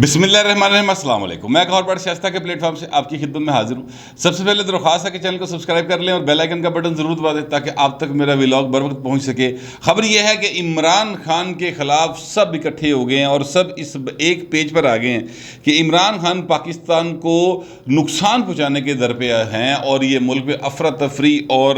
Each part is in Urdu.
بسم اللہ الرحمن الرحیم، السلام علیکم۔ میں ایک اور بڑے شائستہ کے پلیٹ فارم سے آپ کی خدمت میں حاضر ہوں۔ سب سے پہلے درخواست ہے کہ چینل کو سبسکرائب کر لیں اور بیل آئیکن کا بٹن ضرور دبا دیں تاکہ آپ تک میرا ولاگ بر وقت پہنچ سکے۔ خبر یہ ہے کہ عمران خان کے خلاف سب اکٹھے ہو گئے ہیں اور سب اس ایک پیج پر آ گئے ہیں کہ عمران خان پاکستان کو نقصان پہنچانے کے در پہ ہیں اور یہ ملک پہ افراتفری اور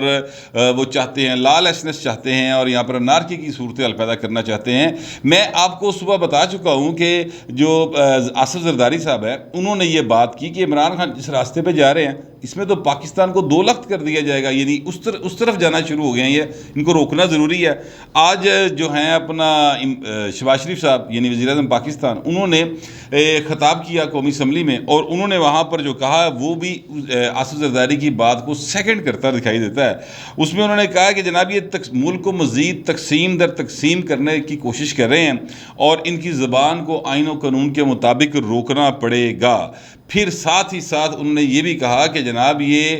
وہ چاہتے ہیں، لا لیسنس چاہتے ہیں اور یہاں پر انارکی کی صورتحال پیدا کرنا چاہتے ہیں۔ میں آپ کو صبح بتا چکا ہوں کہ جو آصف زرداری صاحب ہے، انہوں نے یہ بات کی کہ عمران خان جس راستے پہ جا رہے ہیں اس میں تو پاکستان کو دو لخت کر دیا جائے گا، یعنی اس طرف جانا شروع ہو گئے ہیں، یہ ان کو روکنا ضروری ہے۔ آج جو ہیں اپنا شہباز شریف صاحب یعنی وزیر اعظم پاکستان، انہوں نے خطاب کیا قومی اسمبلی میں اور انہوں نے وہاں پر جو کہا وہ بھی آصف زرداری کی بات کو سیکنڈ کرتا دکھائی دیتا ہے۔ اس میں انہوں نے کہا کہ جناب یہ ملک کو مزید تقسیم در تقسیم کرنے کی کوشش کر رہے ہیں اور ان کی زبان کو آئین و قانون کے مطابق روکنا پڑے گا۔ پھر ساتھ ہی ساتھ انہوں نے یہ بھی کہا کہ جناب یہ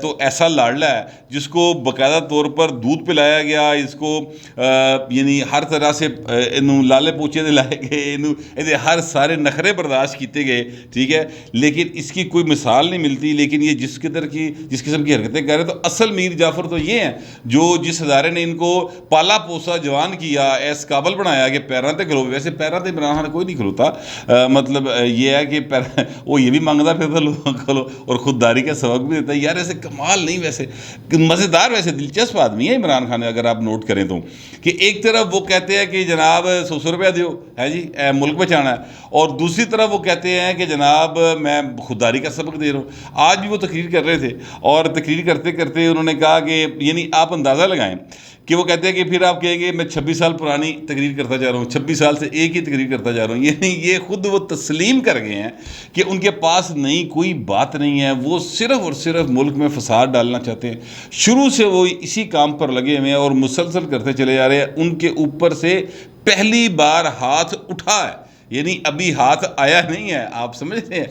تو ایسا لاڈلا ہے جس کو باقاعدہ طور پر دودھ پلایا گیا، اس کو یعنی ہر طرح سے لالے پوچھے دلائے گئے، ہر سارے نخرے برداشت کیتے گئے، ٹھیک ہے، لیکن اس کی کوئی مثال نہیں ملتی۔ لیکن یہ جس قسم کی حرکتیں کر رہے ہیں، تو اصل میر جعفر تو یہ ہیں جو جس ادارے نے ان کو پالا پوسا جوان کیا، ایس قابل بنایا کہ پیراں تے کھلو۔ ویسے پیراں تے عمران خان کوئی نہیں کھلوتا، مطلب یہ ہے کہ وہ یہ بھی مانگتا پھرتا لوگوں کھلو اور خودداری کا سبق بھی دیتا ہے۔ یار ایسے کمال نہیں، ویسے مزیدار، ویسے دلچسپ آدمی ہے عمران خان، اگر آپ نوٹ کریں تو، کہ ایک طرف وہ کہتے ہیں کہ جناب 100 روپیہ دیو ہے جی ملک بچانا ہے، اور دوسری طرف وہ کہتے ہیں کہ جناب میں خودداری کا سبق دے رہا ہوں۔ آج بھی وہ تقریر کر رہے تھے اور تقریر کرتے کرتے انہوں نے کہا کہ یعنی آپ اندازہ لگائیں کہ وہ کہتے ہیں کہ پھر آپ کہیں گے میں 26 سال پرانی تقریر کرتا جا رہا ہوں، 26 سال سے ایک ہی تقریر کرتا جا رہا ہوں، یعنی یہ خود وہ تسلیم کر گئے ہیں کہ ان کے پاس نئی کوئی بات نہیں ہے، وہ صرف اور صرف ملک میں فساد ڈالنا چاہتے ہیں۔ شروع سے وہ اسی کام پر لگے ہوئے ہیں اور مسلسل کرتے چلے جا رہے ہیں۔ ان کے اوپر سے پہلی بار ہاتھ اٹھا ہے، یعنی ابھی ہاتھ آیا نہیں ہے، آپ سمجھتے ہیں،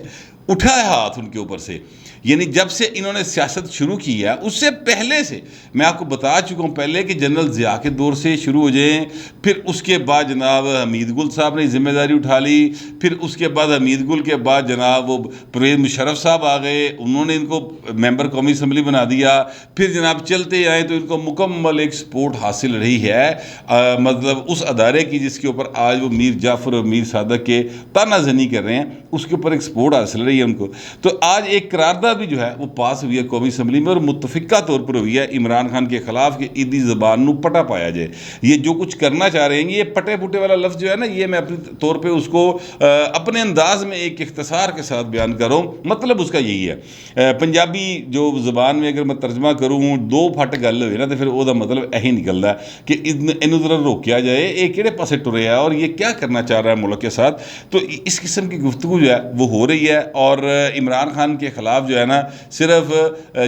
اٹھا ہے ہاتھ ان کے اوپر سے، یعنی جب سے انہوں نے سیاست شروع کی ہے اس سے پہلے سے میں آپ کو بتا چکا ہوں پہلے کہ جنرل ضیاء کے دور سے شروع ہو جائیں، پھر اس کے بعد جناب حمید گل صاحب نے ذمہ داری اٹھا لی، پھر اس کے بعد حمید گل کے بعد جناب وہ پرویز مشرف صاحب آ گئے، انہوں نے ان کو ممبر قومی اسمبلی بنا دیا، پھر جناب چلتے آئے تو ان کو مکمل ایک سپورٹ حاصل رہی ہے، مطلب اس ادارے کی جس کے اوپر آج وہ میر جعفر اور میر صادق کے تانہ زنی کر رہے ہیں، اس کے اوپر ایک سپورٹ حاصل رہی ہے ان کو۔ تو آج ایک قرارداد بھی جو ہے وہ پاس ہوئی ہے قومی اسمبلی میں اور متفقہ طور پر ہوئی ہے عمران خان کے خلاف کہ ایدی زبان نو پٹا پایا جائے۔ یہ جو کچھ کرنا چاہ رہے ہیں، یہ پٹے پٹے والا لفظ جو ہے نا، یہ میں اپنے طور پہ اس کو اپنے انداز میں ایک اختصار کے ساتھ بیان کر رہا ہوں، مطلب اس کا یہی ہے۔ پنجابی جو زبان میں اگر میں ترجمہ کروں، دو پھٹ گل ہوئے نا تو پھر وہ دا مطلب یہی نکلتا ہے کہ انہوں ذرا روکیا جائے، یہ کہڑے پاسے ٹرے ہے اور یہ کیا کرنا چاہ رہا ہے ملک کے ساتھ۔ تو اس قسم کی گفتگو جو ہے وہ ہو رہی ہے اور عمران خان کے خلاف جو ہے نا صرف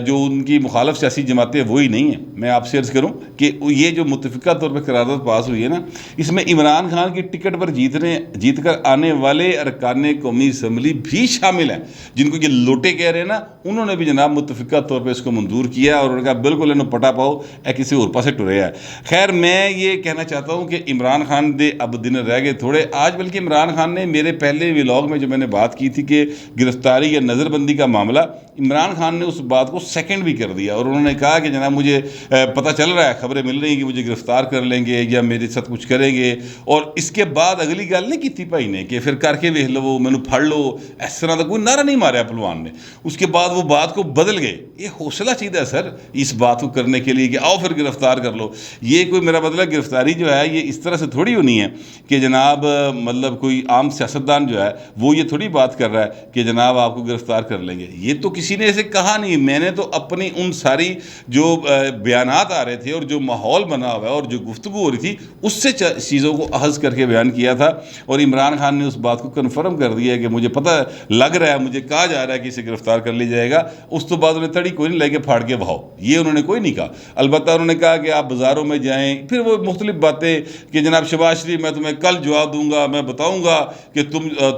جو ان کی مخالف سیاسی جماعتیں وہی نہیں ہیں، میں آپ سے عرض کروں کہ یہ جو متفقہ طور پہ قرارداد پاس ہوئی ہے نا، اس میں عمران خان کی ٹکٹ پر جیت کر آنے والے ارکان قومی اسمبلی بھی شامل ہیں، جن کو یہ لوٹے کہہ رہے ہیں نا، انہوں نے بھی جناب متفقہ طور پہ اس کو منظور کیا اور انہوں نے کہا بالکل انہوں پٹا پاؤ، اے کسی اور پاسے ٹرے ہے۔ خیر میں یہ کہنا چاہتا ہوں کہ عمران خان دے اب دن رہ گئے تھوڑے آج، بلکہ عمران خان نے میرے پہلے ولاگ میں جو میں نے بات کی تھی کہ گرفتاری یا نظر بندی کا معاملہ، عمران خان نے اس بات کو سیکنڈ بھی کر دیا اور انہوں نے کہا کہ جناب مجھے پتہ چل رہا ہے، خبریں مل رہی ہیں کہ مجھے گرفتار کر لیں گے یا میرے ساتھ کچھ کریں گے، اور اس کے بعد اگلی گل نہیں کی بھائی نے کہ پھر کر کے ویکھ لو، مینوں پھڑ لو، اس طرح کا کوئی نعرہ نہیں مارا پہلوان نے۔ اس کے بعد وہ بات کو بدل گئے۔ یہ حوصلہ چاہیے سر اس بات کو کرنے کے لیے کہ آؤ پھر گرفتار کر لو۔ یہ کوئی میرا مطلب گرفتاری جو ہے یہ اس طرح سے تھوڑی ہونی ہے کہ جناب مطلب کوئی عام سیاستدان جو ہے وہ یہ تھوڑی بات کر رہا ہے کہ جناب آپ کو گرفتار کر لیں گے۔ یہ تو کسی نے ایسے کہا نہیں، میں نے تو اپنی ان ساری جو بیانات آ رہے تھے اور جو ماحول بنا ہوا ہے اور جو گفتگو ہو رہی تھی اس سے چیزوں کو اخذ کر کے بیان کیا تھا، اور عمران خان نے اس بات کو کنفرم کر دیا کہ مجھے پتہ لگ رہا ہے، مجھے کہا جا رہا ہے کہ اسے گرفتار کر لی جائے گا۔ اس تو بعد انہیں تڑی کوئی نہیں لے کے پھاڑ کے بہاؤ، یہ انہوں نے کوئی نہیں کہا۔ البتہ انہوں نے کہا کہ آپ بازاروں میں جائیں، پھر وہ مختلف باتیں کہ جناب شہباز شریف میں تمہیں کل جواب دوں گا، میں بتاؤں گا کہ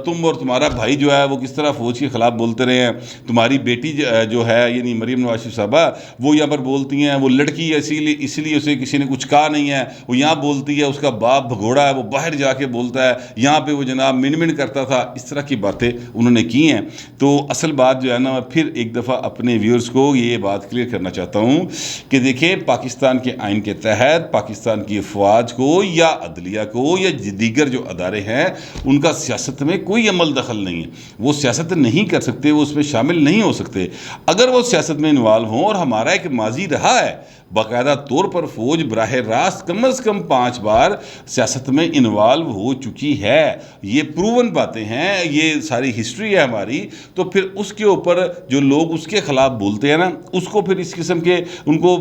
تم اور تمہارا بھائی جو ہے وہ کس طرح فوج کے خلاف بولتے رہے ہیں، تمہاری ہماری بیٹی جو ہے یعنی مریم نواز شریف صاحبہ وہ یہاں پر بولتی ہیں وہ لڑکی ہے اسی لیے اسے کسی نے کچھ کہا نہیں ہے، وہ یہاں بولتی ہے اس کا باپ بھگوڑا ہے وہ باہر جا کے بولتا ہے، یہاں پہ وہ جناب من کرتا تھا، اس طرح کی باتیں انہوں نے کی ہیں۔ تو اصل بات جو ہے نا، میں پھر ایک دفعہ اپنے ویورز کو یہ بات کلیئر کرنا چاہتا ہوں کہ دیکھیں پاکستان کے آئین کے تحت پاکستان کی افواج کو یا عدلیہ کو یا دیگر جو ادارے ہیں ان کا سیاست میں کوئی عمل دخل نہیں ہے، وہ سیاست نہیں کر سکتے، وہ اس میں شامل نہیں ہو سکتے۔ اگر وہ سیاست میں انوالو ہوں، اور ہمارا ایک ماضی رہا ہے باقاعدہ طور پر فوج براہ راست کم از کم 5 بار سیاست میں انوالو ہو چکی ہے، یہ پروون باتیں ہیں، یہ ساری ہسٹری ہے ہماری، تو پھر اس کے اوپر جو لوگ اس کے خلاف بولتے ہیں نا، اس کو پھر اس قسم کے ان کو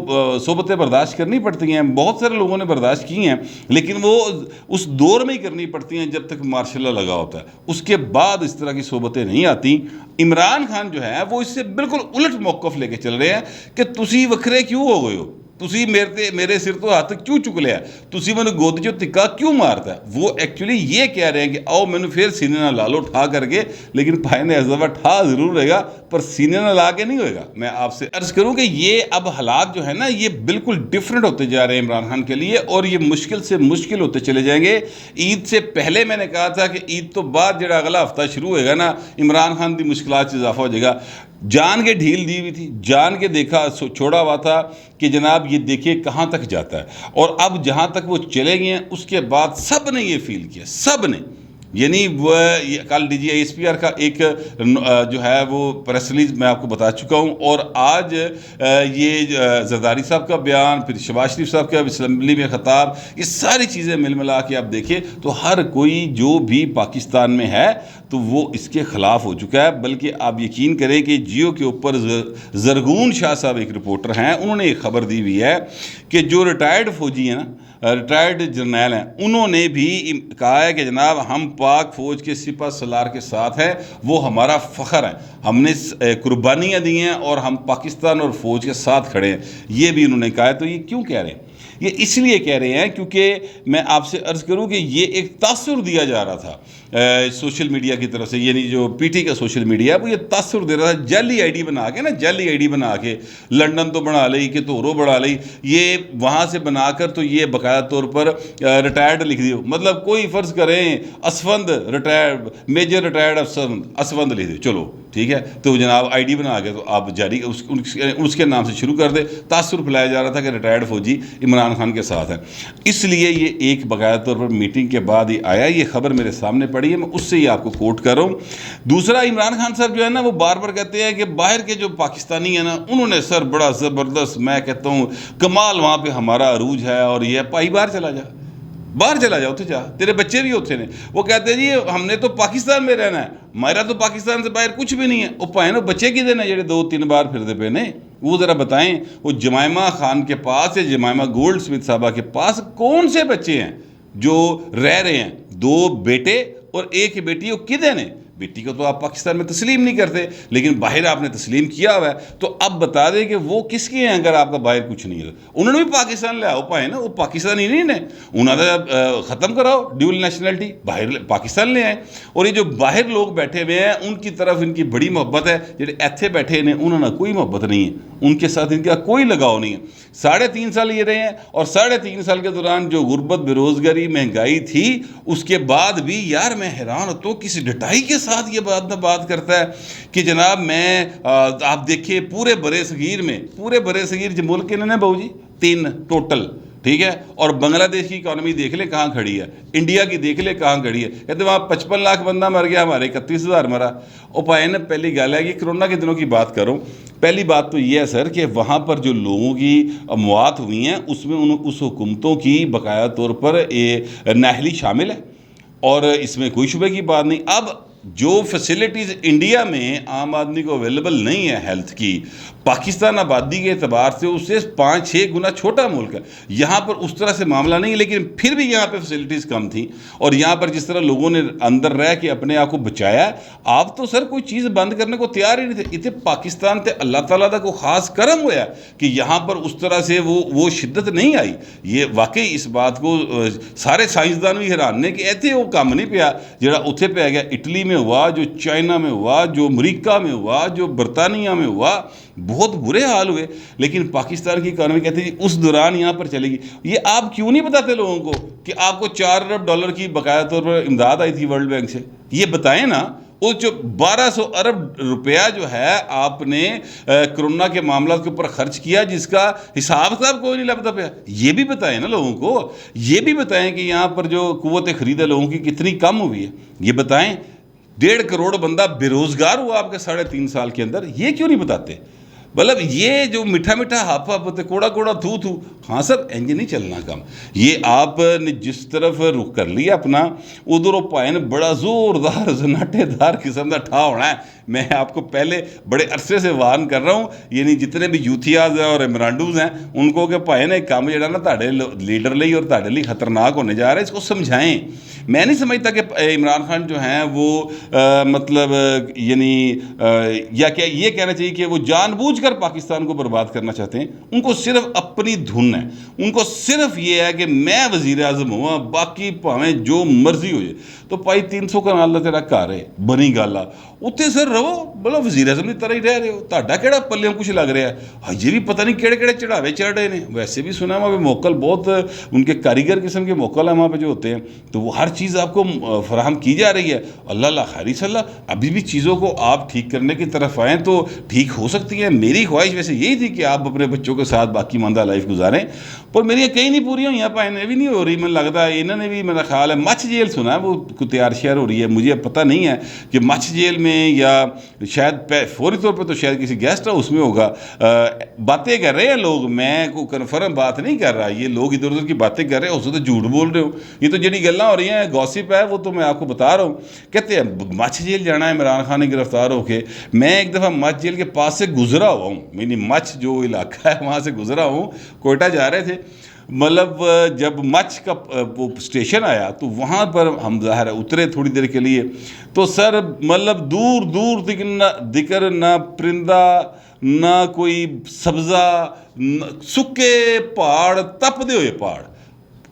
صحبتیں برداشت کرنی پڑتی ہیں۔ بہت سارے لوگوں نے برداشت کی ہیں، لیکن وہ اس دور میں ہی کرنی پڑتی ہیں جب تک مارشل لا لگا ہوتا ہے، اس کے بعد اس طرح کی صحبتیں نہیں آتی۔ عمران خان جو ہے وہ اس سے بالکل الٹ موقف لے کے چل رہے ہیں کہ تسی وکھرے کیوں ہو گئے ہو، تسی میرے سر تو ہاتھ کیوں چک لیا، تسی میں نے گود جو تکا کیوں مارتا ہے۔ وہ ایکچولی یہ کہہ رہے ہیں کہ آؤ میں نے پھر سینے نہ لا لو ٹھا کر کے، لیکن پائے نے اس دفعہ ٹھا ضرور رہے گا پر سینے نہ لا کے نہیں ہوئے گا۔ میں آپ سے عرض کروں کہ یہ اب حالات جو ہے نا یہ بالکل ڈیفرنٹ ہوتے جا رہے ہیں عمران خان کے لیے، اور یہ مشکل سے مشکل ہوتے چلے جائیں گے۔ عید سے پہلے میں نے کہا تھا کہ عید تو بعد جڑا اگلا ہفتہ شروع ہوئے گا نا، عمران خان دی مشکلات سے اضافہ ہو جائے گا۔ جان کے ڈھیل دی ہوئی تھی، جان کے دیکھا چھوڑا ہوا تھا کہ جناب یہ دیکھیے کہاں تک جاتا ہے، اور اب جہاں تک وہ چلے گئے ہیں اس کے بعد سب نے یہ فیل کیا، سب نے، یعنی وہ کل D G S P R کا ایک جو ہے وہ پریس ریلیز میں آپ کو بتا چکا ہوں، اور آج یہ زرداری صاحب کا بیان، پھر شہباز شریف صاحب کا اسمبلی میں خطاب، یہ ساری چیزیں مل ملا کے آپ دیکھیں تو ہر کوئی جو بھی پاکستان میں ہے تو وہ اس کے خلاف ہو چکا ہے۔ بلکہ آپ یقین کریں کہ جیو کے اوپر زرغون شاہ صاحب ایک رپورٹر ہیں، انہوں نے ایک خبر دی ہوئی ہے کہ جو ریٹائرڈ فوجی ہیں نا، ریٹائرڈ جرنیل ہیں، انہوں نے بھی کہا ہے کہ جناب ہم پاک فوج کے سپہ سالار کے ساتھ ہیں، وہ ہمارا فخر ہے، ہم نے قربانیاں دی ہیں اور ہم پاکستان اور فوج کے ساتھ کھڑے ہیں، یہ بھی انہوں نے کہا ہے۔ تو یہ کیوں کہہ رہے ہیں؟ یہ اس لیے کہہ رہے ہیں کیونکہ میں آپ سے عرض کروں کہ یہ ایک تاثر دیا جا رہا تھا سوشل میڈیا کی طرف سے، یعنی جو پی ٹی کا سوشل میڈیا ہے وہ یہ تاثر دے رہا تھا، جعلی آئی ڈی بنا کے نا، جعلی آئی ڈی بنا کے لنڈن تو بنا لئی کہ تو بنا لئی، یہ وہاں سے بنا کر تو یہ باقاعدہ طور پر ریٹائرڈ لکھ دیو، مطلب کوئی فرض کریں Asfand retired, major retired Asfand لکھ دے، چلو ٹھیک ہے، تو جناب آئی ڈی بنا کے تو آپ جاری اس کے نام سے شروع کر دے، تاثر پھیلایا جا رہا تھا کہ ریٹائرڈ فوجی عمران خان کے ساتھ ہیں۔ اس لیے یہ ایک باقاعدہ طور پر میٹنگ کے بعد ہی آیا، یہ خبر میرے سامنے پڑی ہے، میں اس سے ہی آپ کو کوٹ کر رہا ہوں۔ دوسرا، عمران خان صاحب جو ہے نا وہ بار بار کہتے ہیں کہ باہر کے جو پاکستانی ہیں نا انہوں نے سر بڑا زبردست، میں کہتا ہوں کمال، وہاں پہ ہمارا عروج ہے، اور یہ پائی باہر چلا جا، باہر چلا جاؤ، تو جا، تیرے بچے بھی ہوتے ہیں۔ وہ کہتے ہیں جی ہم نے تو پاکستان میں رہنا ہے، میرا تو پاکستان سے باہر کچھ بھی نہیں ہے۔ وہ پائے نا بچے کی دینا جڑے 2-3 بار پھرتے پہ نے، وہ ذرا بتائیں، وہ جمائمہ خان کے پاس یا جمائمہ گولڈ سمتھ صاحبہ کے پاس کون سے بچے ہیں جو رہ رہے ہیں؟ 2 بیٹے اور 1 بیٹی، وہ کدے نے؟ بیٹی کو تو آپ پاکستان میں تسلیم نہیں کرتے، لیکن باہر آپ نے تسلیم کیا ہوا ہے، تو اب بتا دیں کہ وہ کس کے ہیں اگر آپ کا باہر کچھ نہیں ہے؟ انہوں نے بھی پاکستان لے آؤ پائے نا، وہ پاکستانی نہیں نے، انہوں نے ختم کراؤ ڈیول نیشنلٹی، باہر پاکستان لے آئیں۔ اور یہ جو باہر لوگ بیٹھے ہوئے ہیں ان کی طرف ان کی بڑی محبت ہے، جڑے ایتھے بیٹھے ہیں انہوں نے کوئی محبت نہیں ہے، ان کے ساتھ ان کا کوئی لگاؤ نہیں ہے۔ 3.5 سال یہ رہے ہیں، اور 3.5 سال کے دوران جو غربت، بے روزگاری، مہنگائی تھی، اس کے بعد بھی یار میں حیران ہوتا ہوں کسی ڈٹائی کے ساتھ یہ بات کرتا ہے کہ جناب میں آپ دیکھیں پورے برے صغیر میں، پورے برے صغیر جو ملک انہوں نے بہو جی 3 ٹوٹل، ٹھیک ہے، اور بنگلہ دیش کی اکانومی دیکھ لیں کہاں کھڑی ہے، انڈیا کی دیکھ لیں کہاں کھڑی ہے، کہتے وہاں 55 لاکھ بندہ مر گیا، ہمارے 31,000 مرا۔ اور پائے نا پہلی گل ہے کہ کرونا کے دنوں کی بات کروں، پہلی بات تو یہ ہے سر کہ وہاں پر جو لوگوں کی اموات ہوئی ہیں اس میں اس حکومتوں کی باقاعدہ طور پر نااہلی شامل ہے، اور اس میں کوئی شبہ کی بات نہیں۔ اب جو فیسلٹیز انڈیا میں عام آدمی کو اویلیبل نہیں ہے ہیلتھ کی، پاکستان آبادی کے اعتبار سے اس سے 5-6 گنا چھوٹا ملک ہے، یہاں پر اس طرح سے معاملہ نہیں ہے، لیکن پھر بھی یہاں پہ فیسلٹیز کم تھیں، اور یہاں پر جس طرح لوگوں نے اندر رہ کے اپنے آپ کو بچایا، آپ تو سر کوئی چیز بند کرنے کو تیار ہی نہیں تھے۔ اتنے پاکستان تے اللہ تعالیٰ کا کوئی خاص کرم ہوا کہ یہاں پر اس طرح سے وہ شدت نہیں آئی۔ یہ واقعی اس بات کو سارے سائنسدان بھی حیران نے کہ ایتھے وہ کام نہیں پیا جڑا اتھے پہ گیا۔ اٹلی میں ہوا, جو چائنا میں ہوا, جو امریکہ میں ہوا, جو برطانیہ میں ہوا, بہت برے حال ہوئے. لیکن پاکستان کی اکانومی کہتے ہیں اس دوران یہاں پر چلے گی. یہ آپ کیوں نہیں بتاتے لوگوں کو کہ آپ کو $4 ارب کی باقاعدہ طور پر امداد آئی تھی ورلڈ بینک سے؟ یہ بتائیں نا. وہ جو 1200 ارب روپیہ جو ہے آپ نے کرونا کے معاملات کے اوپر خرچ کیا, جس کا حساب کتاب کوئی نہیں لگتا پیا, یہ بھی بتائیں نا لوگوں کو. یہ بھی بتائیں کہ یہاں پر جو قوت خرید ہے لوگوں کی کتنی کم ہوئی ہے, یہ بتائیں. 1.5 کروڑ بندہ بے روزگار ہوا آپ کے 3.5 سال کے اندر, یہ کیوں نہیں بتاتے؟ مطلب یہ جو میٹھا میٹھا ہاپ ہوتے کوڑا کوڑا تھو تھو, ہاں سر انج نہیں چلنا کام. یہ آپ نے جس طرف رخ کر لیا اپنا, ادھر وہ پائن بڑا زوردار زناٹے دار قسم کا ٹھا ہونا ہے. میں آپ کو پہلے بڑے عرصے سے وارن کر رہا ہوں, یعنی جتنے بھی یوتھیاز ہیں اور ایمرانڈوز ہیں ان کو کہ پائن ایک کام جڑا نا تاڑے لیڈر لئی اور تاڑے لی خطرناک ہونے جا رہا ہے, اس کو سمجھائیں. میں نہیں سمجھتا کہ عمران خان جو ہیں وہ مطلب یعنی یا کہ یہ کہنا چاہیے کہ وہ جان بوجھ کر پاکستان کو برباد کرنا چاہتے ہیں. ان کو صرف اپنی دھن ہے, ان کو صرف یہ ہے کہ میں وزیر اعظم ہوا, باقی پاویں جو مرضی ہو جائے. تو پائی 300 کا اللہ تیرا گھر ہے بنی گالا اتنے سر رہو, بولو وزیر اعظم کی طرح ہی رہ رہے ہو, تہاڈا کہڑا پلیوں کچھ لگ رہا ہے. ہجے بھی پتہ نہیں کہڑے کہڑے چڑھاوے چڑھ رہے ہیں. ویسے بھی سنا وہاں پہ موکل بہت ان کے کاریگر قسم کے موکل ہیں وہاں پہ جو ہوتے ہیں, تو وہ ہر چیز آپ کو فراہم کی جا رہی ہے. اللہ خیری صلی اللہ, ابھی بھی چیزوں کو آپ ٹھیک کرنے کی طرف آئیں تو ٹھیک ہو سکتی ہیں. میری خواہش ویسے یہی تھی کہ آپ اپنے بچوں کے ساتھ باقی ماندہ لائف گزاریں, پر میری کہیں نہیں پوری ہوئی ہیں. پائیں بھی نہیں ہو رہی, میں لگتا ہے انہوں نے بھی, میرا خیال ہے مچھ جیل سنا ہے وہ تیار شہر ہو رہی ہے. مجھے پتہ نہیں ہے کہ مچھ جیل میں یا شاید فوری طور پہ تو شاید کسی گیسٹ ہاؤس میں ہوگا. باتیں کر رہے ہیں لوگ, میں کوئی کنفرم بات نہیں کر رہا, یہ لوگ ادھر ادھر کی باتیں کر رہے ہیں, اسے تو جھوٹ بول رہے ہو. یہ تو جڑی گلاں ہو رہی ہیں گوسپ ہے, وہ تو میں آپ کو بتا رہا ہوں. کہتے ہیں مچھ جیل جانا ہے عمران خان نے گرفتار ہو کے. میں ایک دفعہ مچھ جیل کے پاس سے گزرا ہوا ہوں, یعنی مچھ جو علاقہ ہے وہاں سے گزرا ہوں. کوئٹہ جا رہے تھے, مطلب جب مچھ کا وہ اسٹیشن آیا تو وہاں پر ہم ظاہر اترے تھوڑی دیر کے لیے, تو سر مطلب دور دور دکر نہ پرندہ نہ کوئی سبزہ, سکے پہاڑ, تپدے ہوئے پہاڑ,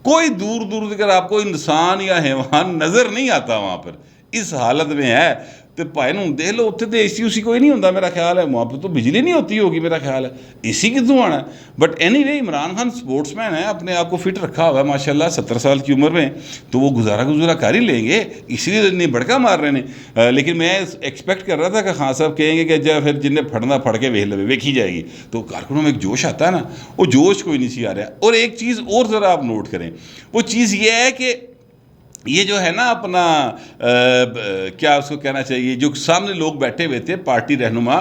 کوئی دور دور تک آپ کو انسان یا حیوان نظر نہیں آتا وہاں پر. اس حالت میں ہے تو پائے نوں دیکھ لو, اتنے تو اے سی اسی کوئی نہیں ہوتا میرا خیال ہے, وہاں پہ تو بجلی نہیں ہوتی ہوگی میرا خیال ہے, اے سی کتوں آنا ہے. But anyway Imran Khan sportsman ہے, اپنے آپ کو فٹ رکھا ہوا ہے ماشاء اللہ 70 سال کی عمر میں, تو وہ گزارا کر ہی لیں گے, اسی لیے نہیں بڑکا مار رہے ہیں. لیکن میں ایکسپیکٹ کر رہا تھا کہ خان صاحب کہیں گے کہ جب پھر جن نے پھڑنا پھڑ کے ویکھی جائے گی, تو کارکنوں میں ایک جوش آتا ہے نا, وہ جوش کوئی نہیں سی آ رہا. اور ایک چیز اور ذرا آپ نوٹ کریں, وہ چیز یہ ہے کہ یہ جو ہے نا اپنا کیا اس کو کہنا چاہیے, جو سامنے لوگ بیٹھے ہوئے تھے پارٹی رہنما,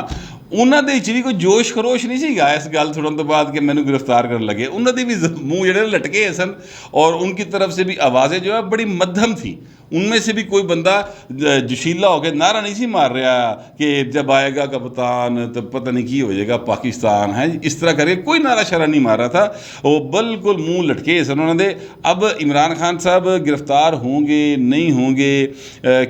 انہوں نے بھی کوئی جوش خروش نہیں سی گا اس گل تھوڑا تو بعد کہ مینوں گرفتار کرنے لگے. انہوں نے بھی منہ جڑے لٹکے سن, اور ان کی طرف سے بھی آوازیں جو ہے بڑی مدھم تھیں. ان میں سے بھی کوئی بندہ جوشیلا ہو کے نعرہ نہیں سی مار رہا کہ جب آئے گا کپتان تو پتہ نہیں کی ہو جائے گا پاکستان ہے, اس طرح کر کے کوئی نعرہ شرح نہیں مار رہا تھا. وہ بالکل منہ لٹکے سن انہوں نے. اب عمران خان صاحب گرفتار ہوں گے نہیں ہوں گے,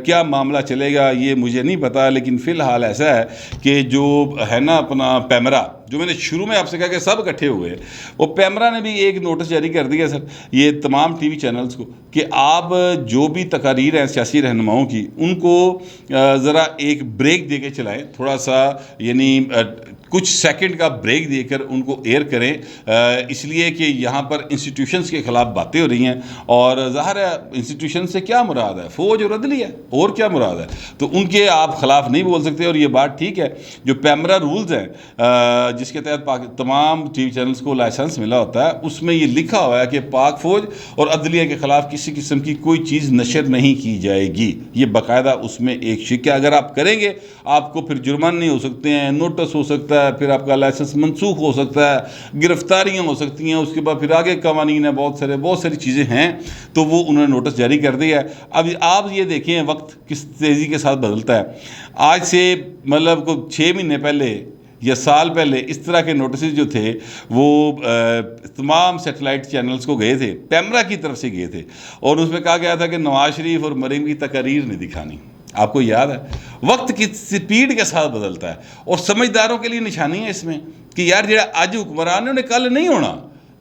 کیا معاملہ چلے گا یہ مجھے نہیں پتا. لیکن فی الحال ایسا ہے کہ جو ہے نا اپنا پیمرا, جو میں نے شروع میں آپ سے کہا کہ سب اکٹھے ہوئے, وہ پیمرا نے بھی ایک نوٹس جاری کر دیا سر یہ تمام ٹی وی چینلز کو کہ آپ جو بھی تقاریر ہیں سیاسی رہنماؤں کی, ان کو ذرا ایک بریک دے کے چلائیں, تھوڑا سا یعنی کچھ سیکنڈ کا بریک دے کر ان کو ایئر کریں, اس لیے کہ یہاں پر انسٹیٹیوشنز کے خلاف باتیں ہو رہی ہیں. اور ظاہر ہے انسٹیٹیوشن سے کیا مراد ہے, فوج اور عدلیہ, اور کیا مراد ہے, تو ان کے آپ خلاف نہیں بول سکتے. اور یہ بات ٹھیک ہے, جو پیمرا رولز ہیں جس کے تحت تمام ٹی وی چینلز کو لائسنس ملا ہوتا ہے, اس میں یہ لکھا ہوا ہے کہ پاک فوج اور عدلیہ کے خلاف کسی قسم کی کوئی چیز نشر نہیں کی جائے گی. یہ باقاعدہ اس میں ایک شک ہے, اگر آپ کریں گے آپ کو پھر جرمانے ہو سکتے ہیں, نوٹس ہو سکتا ہے, پھر آپ کا لائسنس منسوخ ہو سکتا ہے, گرفتاریاں ہو سکتی ہیں, اس کے بعد پھر آگے قوانین ہیں, بہت ساری چیزیں ہیں. تو وہ انہوں نے نوٹس جاری کر دیا ہے. اب آپ یہ دیکھیں وقت کس تیزی کے ساتھ بدلتا ہے. آج سے مطلب 6 مہینے پہلے یا سال پہلے اس طرح کے نوٹسز جو تھے وہ تمام سیٹلائٹ چینلز کو گئے تھے, پیمرا کی طرف سے گئے تھے, اور اس میں کہا گیا تھا کہ نواز شریف اور مریم کی تقاریر نہیں دکھانی. آپ کو یاد ہے وقت کی سپیڈ کے ساتھ بدلتا ہے, اور سمجھداروں کے لیے نشانی ہے اس میں کہ یار جہاں اج حکمران نے کل نہیں ہونا.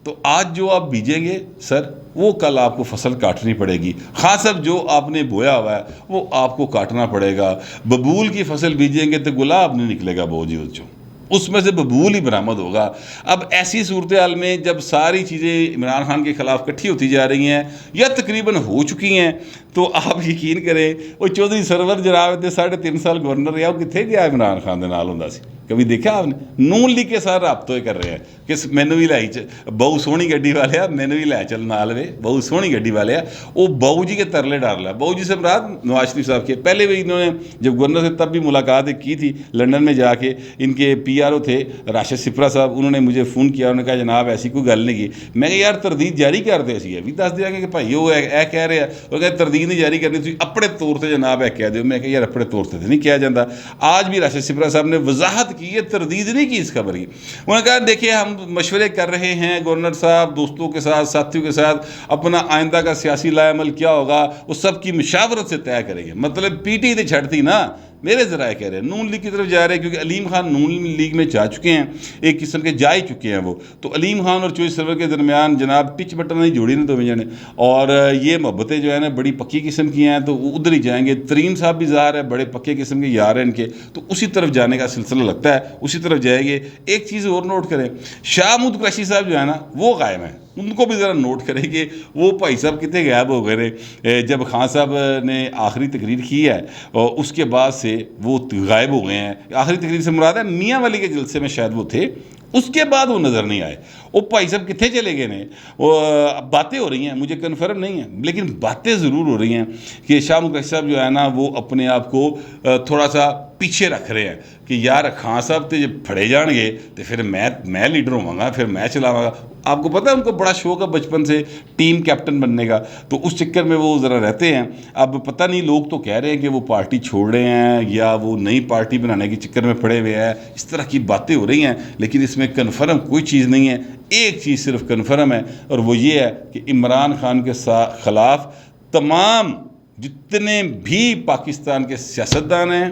تو آج جو آپ بیجیں گے سر وہ کل آپ کو فصل کاٹنی پڑے گی، خاص صاحب جو آپ نے بویا ہوا ہے وہ آپ کو کاٹنا پڑے گا۔ ببول کی فصل بیجیں گے تو گلاب نہیں نکلے گا بہو جی، اس میں سے ببول ہی برآمد ہوگا۔ اب ایسی صورتحال میں جب ساری چیزیں عمران خان کے خلاف کٹھی ہوتی جا رہی ہیں یا تقریباً ہو چکی ہیں، تو آپ یقین کریں وہ چودھری سرور جناب تھے 3.5 سال گورنر رہا، وہ کتنے گیا عمران خان دے نال ہوندا سی؟ کبھی دیکھا آپ نے؟ نون لیگ کے ساتھ رابطے کر رہے ہیں کہ مینو بھی لائی بہو سونی گڈی والے آ، مینو بھی لے چل نال وے، بہو سونی گڈی والے آ، وہ بہو جی کے ترلے ڈال رہا ہے۔ بہو جی سے مراد نواز شریف صاحب کے، پہلے بھی انہوں نے جب گورنر سے تب بھی ملاقات کی تھی لنڈن میں جا کے، ان کے پی آر او تھے راشد سپرا صاحب، انہوں نے مجھے فون کیا، انہوں نے کہا جناب ایسی کوئی گل نہیں کی۔ میں کہ یار تردید جاری کر دے سی بھی دس دیا کہ بھائی وہ اے کہہ رہے ہیں، وہ کہ تردید نہیں جاری کرنی تھی اپنے طور سے جناب اے کہہ دیو۔ میں کہ یار اپنے طور سے نہیں کیا جاتا۔ آج بھی راشد سپرا صاحب نے وضاحت کی ہے، تردید نہیں کی اس خبر کی۔ انہوں نے کہا دیکھیے ہم مشورے کر رہے ہیں گورنر صاحب دوستوں کے ساتھ، ساتھیوں کے ساتھ، اپنا آئندہ کا سیاسی لائے عمل کیا ہوگا وہ سب کی مشاورت سے طے کریں گے۔ مطلب پی ٹی تو چھڑتی نا، میرے ذرائع کہہ رہے ہیں نون لیگ کی طرف جا رہے ہیں، کیونکہ علیم خان نون لیگ میں جا چکے ہیں، ایک قسم کے جا ہی چکے ہیں وہ۔ تو علیم خان اور چودھری سرور کے درمیان جناب ٹچ بٹن نہیں جوڑی نا دونوں جنے، اور یہ محبتیں جو ہے نا بڑی پکی قسم کی ہیں، تو وہ ادھر ہی جائیں گے۔ ترین صاحب بھی ظاہر ہے بڑے پکے قسم کے یار ہیں ان کے، تو اسی طرف جانے کا سلسلہ لگتا ہے، اسی طرف جائے گے۔ ایک چیز اور نوٹ کریں، شاہ محمود قریشی صاحب جو ہے نا وہ غائب ہیں، ان کو بھی ذرا نوٹ کریں کہ وہ بھائی صاحب کتنے غائب ہو گئے۔ جب خان صاحب نے آخری تقریر کی ہے اور اس کے بعد سے وہ غائب ہو گئے ہیں۔ آخری تقریر سے مراد ہے میاں والی کے جلسے میں شاید وہ تھے، اس کے بعد وہ نظر نہیں آئے۔ وہ بھائی صاحب کتنے چلے گئے نے؟ وہ باتیں ہو رہی ہیں، مجھے کنفرم نہیں ہیں لیکن باتیں ضرور ہو رہی ہیں کہ شاہ محمود قریشی صاحب جو ہے نا وہ اپنے آپ کو تھوڑا سا پیچھے رکھ رہے ہیں کہ یار خان صاحب تے جب پھڑے جان گے تو پھر میں لیڈر ہوں گا، پھر میں چلاواں گا۔ آپ کو پتہ ہے ان کو بڑا شوق ہے بچپن سے ٹیم کیپٹن بننے کا، تو اس چکر میں وہ ذرا رہتے ہیں۔ اب پتہ نہیں، لوگ تو کہہ رہے ہیں کہ وہ پارٹی چھوڑ رہے ہیں یا وہ نئی پارٹی بنانے کے چکر میں پڑے ہوئے ہیں، اس طرح کی باتیں ہو رہی ہیں، لیکن اس میں کنفرم کوئی چیز نہیں ہے۔ ایک چیز صرف کنفرم ہے اور وہ یہ ہے کہ عمران خان کے خلاف تمام جتنے بھی پاکستان کے سیاستدان ہیں،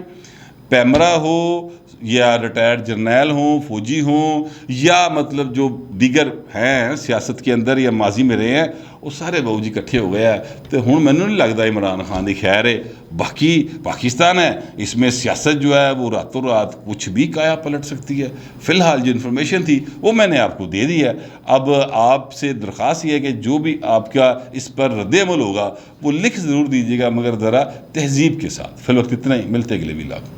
پیمرا ہو یا ریٹائرڈ جرنیل ہوں، فوجی ہوں، یا مطلب جو دیگر ہیں سیاست کے اندر یا ماضی میں رہے ہیں، وہ سارے بہو جی کٹھے ہو گئے ہیں۔ تو ہوں مینوں نہیں لگتا عمران خان دی خیر ہے، باقی پاکستان ہے، اس میں سیاست جو ہے وہ راتوں رات کچھ بھی کایا پلٹ سکتی ہے۔ فی الحال جو انفارمیشن تھی وہ میں نے آپ کو دے دی ہے۔ اب آپ سے درخواست یہ ہے کہ جو بھی آپ کا اس پر رد عمل ہوگا وہ لکھ ضرور دیجیے گا، مگر ذرا تہذیب کے ساتھ۔ فی الوقت اتنا ہی، ملتے اگلے ولاگ۔